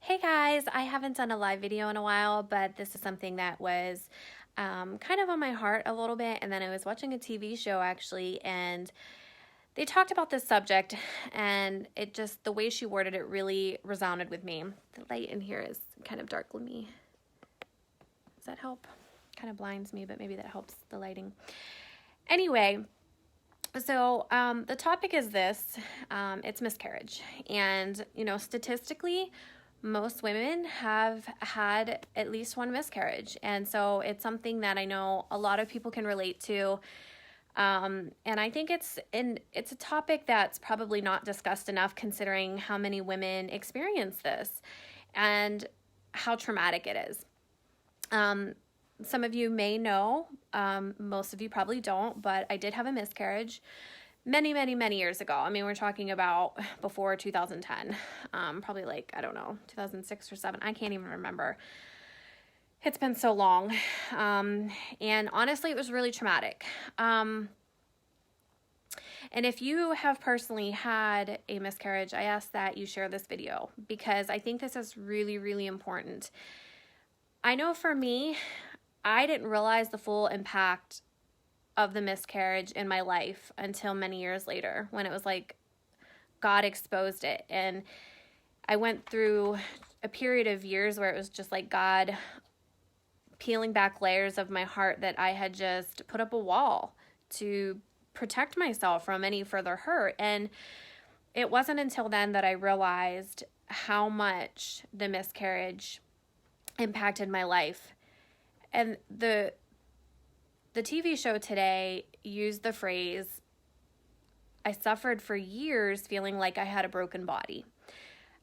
Hey guys, I haven't done a live video in a while, but this is something that was kind of on my heart a little bit. And then I was watching a TV show actually, and they talked about this subject, and the way she worded it really resounded with me. The light in here is kind of dark. Does that help? Kind of blinds me, but maybe that helps the lighting. Anyway, so the topic is this. It's miscarriage. And, statistically, most women have had at least one miscarriage. And so it's something that I know a lot of people can relate to. And I think it's a topic that's probably not discussed enough, considering how many women experience this and how traumatic it is. Some of you may know, most of you probably don't, but I did have a miscarriage many, many, many years ago. I mean, we're talking about before 2010, probably 2006 or 7. I can't even remember. It's been so long. And honestly, it was really traumatic. And if you have personally had a miscarriage, I ask that you share this video because I think this is really, really important. I know for me, I didn't realize the full impact of the miscarriage in my life until many years later, when it was like God exposed it. And I went through a period of years where it was just like God peeling back layers of my heart that I had just put up a wall to protect myself from any further hurt. And it wasn't until then that I realized how much the miscarriage impacted my life. And the TV show today used the phrase, I suffered for years feeling like I had a broken body.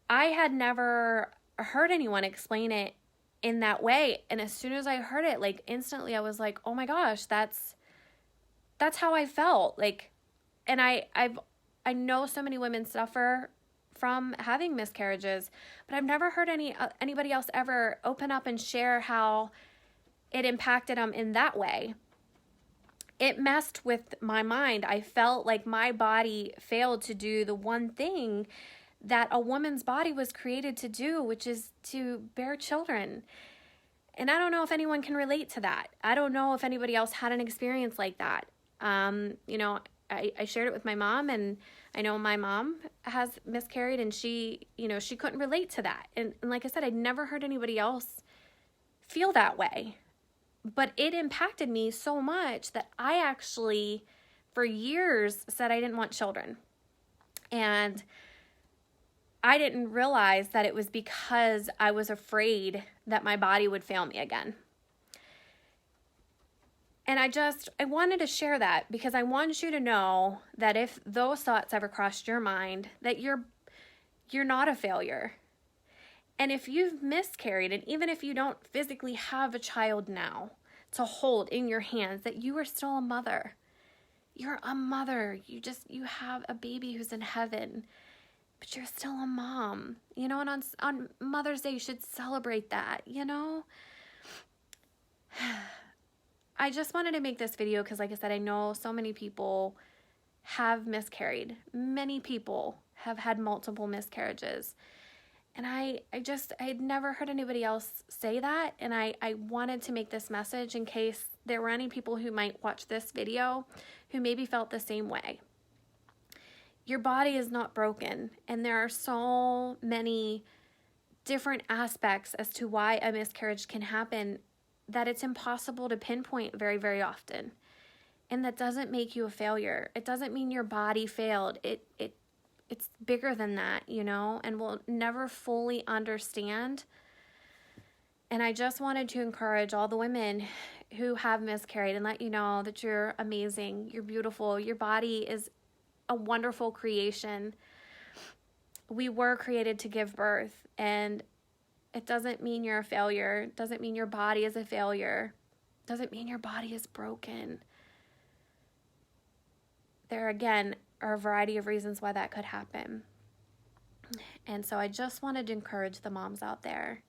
I had never heard anyone explain it in that way. And as soon as I heard it, instantly I was like, oh my gosh, that's how I felt. And I know so many women suffer from having miscarriages, but I've never heard anybody else ever open up and share how it impacted them in that way. It messed with my mind. I felt like my body failed to do the one thing that a woman's body was created to do, which is to bear children. And I don't know if anyone can relate to that. I don't know if anybody else had an experience like that. I shared it with my mom, and I know my mom has miscarried, and she couldn't relate to that. And like I said, I'd never heard anybody else feel that way. But it impacted me so much that I actually, for years, said I didn't want children. And I didn't realize that it was because I was afraid that my body would fail me again. And I wanted to share that because I want you to know that if those thoughts ever crossed your mind, that you're not a failure. And if you've miscarried, and even if you don't physically have a child now to hold in your hands, that you are still a mother. You're a mother. You have a baby who's in heaven, but you're still a mom, and on Mother's Day, you should celebrate that, I just wanted to make this video because, like I said, I know so many people have miscarried. Many people have had multiple miscarriages. And I had never heard anybody else say that. And I wanted to make this message in case there were any people who might watch this video who maybe felt the same way. Your body is not broken. And there are so many different aspects as to why a miscarriage can happen that it's impossible to pinpoint very, very often. And that doesn't make you a failure. It doesn't mean your body failed. It's bigger than that, and we'll never fully understand. And I just wanted to encourage all the women who have miscarried and let you know that you're amazing, you're beautiful, your body is a wonderful creation. We were created to give birth, and it doesn't mean you're a failure. It doesn't mean your body is a failure. It doesn't mean your body is broken. There, again, are a variety of reasons why that could happen. And so I just wanted to encourage the moms out there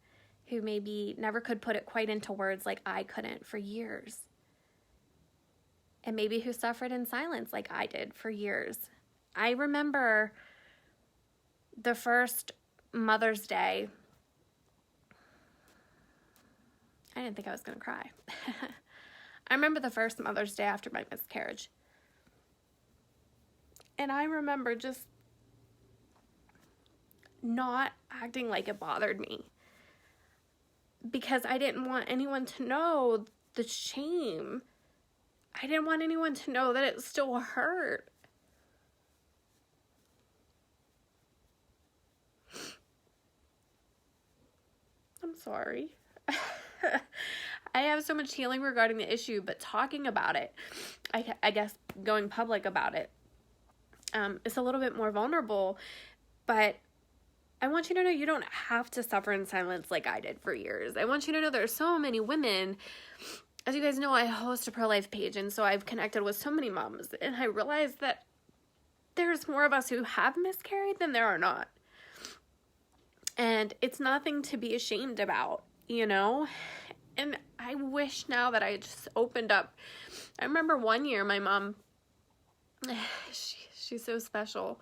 who maybe never could put it quite into words like I couldn't for years. And maybe who suffered in silence like I did for years. I remember the first Mother's Day I didn't think I was going to cry. I remember the first Mother's Day after my miscarriage. And I remember just not acting like it bothered me, because I didn't want anyone to know the shame. I didn't want anyone to know that it still hurt. I'm sorry. I have so much healing regarding the issue, but talking about it, I guess going public about it, it's a little bit more vulnerable, but I want you to know you don't have to suffer in silence like I did for years. I want you to know there are so many women. As you guys know, I host a pro-life page, and so I've connected with so many moms, and I realized that there's more of us who have miscarried than there are not. And it's nothing to be ashamed about, you know? And I wish now that I just opened up. I remember one year my mom, she's so special.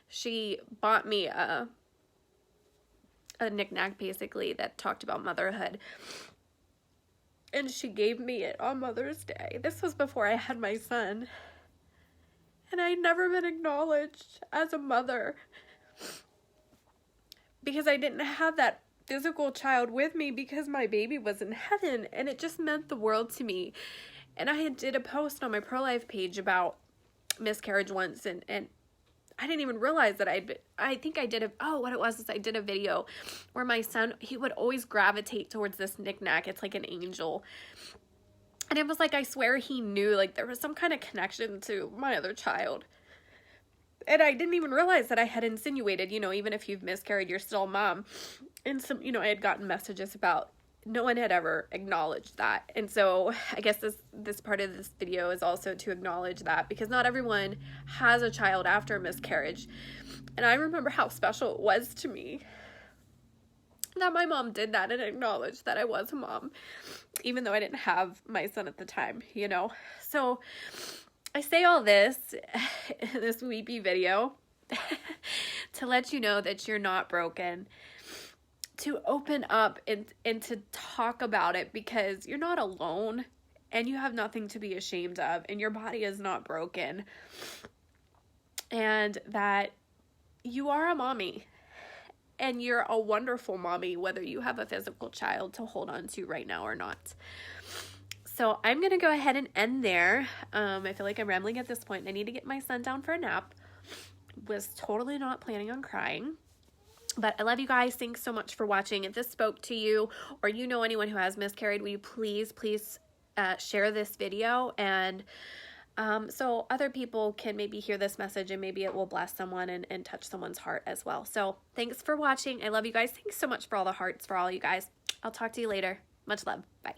She bought me a knickknack, basically, that talked about motherhood. And she gave me it on Mother's Day. This was before I had my son. And I'd never been acknowledged as a mother, because I didn't have that physical child with me, because my baby was in heaven, and it just meant the world to me. And I did a post on my pro-life page about miscarriage once, and I didn't even realize that I think I did what it was is I did a video where my son, he would always gravitate towards this knickknack. It's like an angel. And it was like, I swear he knew, like, there was some kind of connection to my other child. And I didn't even realize that I had insinuated, you know, even if you've miscarried, you're still a mom. And some, you know, I had gotten messages about, no one had ever acknowledged that. And so I guess this part of this video is also to acknowledge that, because not everyone has a child after a miscarriage. And I remember how special it was to me that my mom did that and acknowledged that I was a mom, even though I didn't have my son at the time, you know. So I say all this in this weepy video to let you know that you're not broken, to open up and to talk about it, because you're not alone and you have nothing to be ashamed of, and your body is not broken, and that you are a mommy, and you're a wonderful mommy, whether you have a physical child to hold on to right now or not. So I'm going to go ahead and end there. I feel like I'm rambling at this point. I need to get my son down for a nap. Was totally not planning on crying. But I love you guys. Thanks so much for watching. If this spoke to you, or you know anyone who has miscarried, will you please share this video, and so other people can maybe hear this message, and maybe it will bless someone and touch someone's heart as well. So thanks for watching. I love you guys. Thanks so much for all the hearts for all you guys. I'll talk to you later. Much love. Bye.